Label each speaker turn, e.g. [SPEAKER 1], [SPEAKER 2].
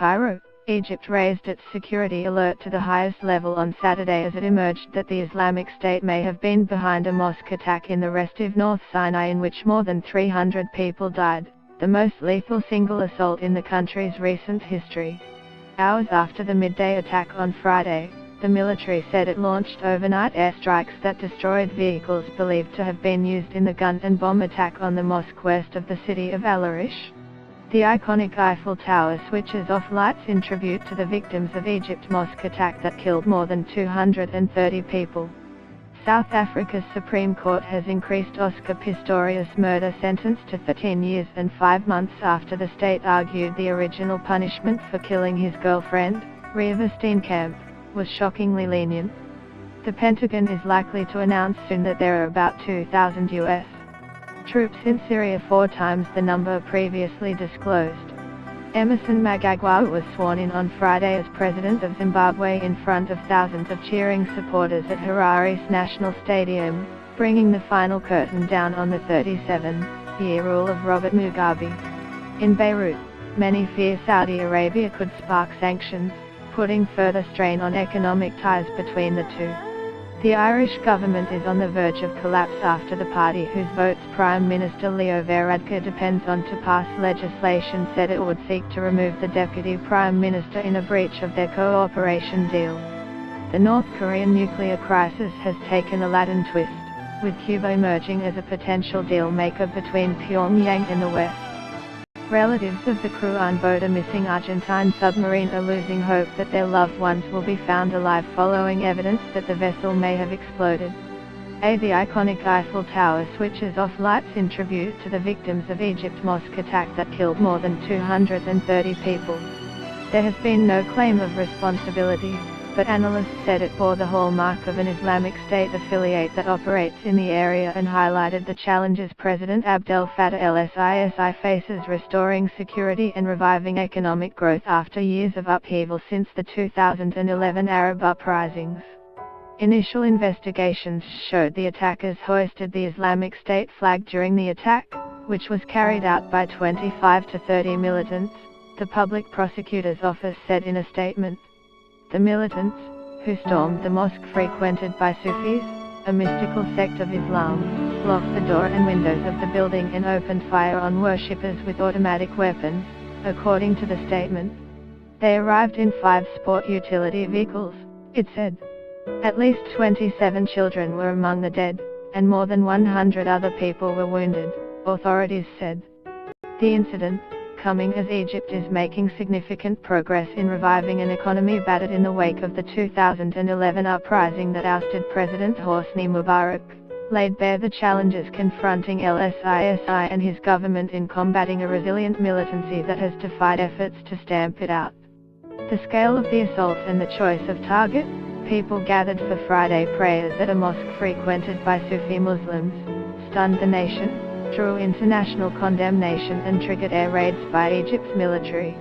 [SPEAKER 1] Cairo, Egypt raised its security alert to the highest level on Saturday as it emerged that the Islamic State may have been behind a mosque attack in the restive North Sinai in which more than 300 people died, the most lethal single assault in the country's recent history. Hours after the midday attack on Friday, the military said it launched overnight airstrikes that destroyed vehicles believed to have been used in the gun and bomb attack on the mosque west of the city of Al Arish. The iconic Eiffel Tower switches off lights in tribute to the victims of Egypt's mosque attack that killed more than 230 people. South Africa's Supreme Court has increased Oscar Pistorius' murder sentence to 13 years and 5 months after the state argued the original punishment for killing his girlfriend, Reeva Steenkamp, was shockingly lenient. The Pentagon is likely to announce soon that there are about 2,000 U.S. troops in Syria, 4 times the number previously disclosed. Emerson Mnangagwa was sworn in on Friday as President of Zimbabwe in front of thousands of cheering supporters at Harare's National Stadium, bringing the final curtain down on the 37-year rule of Robert Mugabe. In Beirut, many fear Saudi Arabia could spark sanctions, putting further strain on economic ties between the two. The Irish government is on the verge of collapse after the party whose votes Prime Minister Leo Varadkar depends on to pass legislation said it would seek to remove the Deputy Prime Minister in a breach of their cooperation deal. The North Korean nuclear crisis has taken a Latin twist, with Cuba emerging as a potential deal-maker between Pyongyang and the West. Relatives of the crew on board a missing Argentine submarine are losing hope that their loved ones will be found alive following evidence that the vessel may have exploded. The iconic Eiffel Tower switches off lights in tribute to the victims of Egypt's mosque attack that killed more than 230 people. There has been no claim of responsibility, but analysts said it bore the hallmark of an Islamic State affiliate that operates in the area and highlighted the challenges President Abdel Fattah el-Sisi faces restoring security and reviving economic growth after years of upheaval since the 2011 Arab uprisings. Initial investigations showed the attackers hoisted the Islamic State flag during the attack, which was carried out by 25 to 30 militants, the public prosecutor's office said in a statement. The militants, who stormed the mosque frequented by Sufis, a mystical sect of Islam, blocked the door and windows of the building and opened fire on worshippers with automatic weapons, according to the statement. They arrived in 5 sport utility vehicles, it said. At least 27 children were among the dead, and more than 100 other people were wounded, authorities said. The incident, coming as Egypt is making significant progress in reviving an economy battered in the wake of the 2011 uprising that ousted President Hosni Mubarak, laid bare the challenges confronting el-Sisi and his government in combating a resilient militancy that has defied efforts to stamp it out. The scale of the assault and the choice of target, people gathered for Friday prayers at a mosque frequented by Sufi Muslims, stunned the nation, drew international condemnation and triggered air raids by Egypt's military.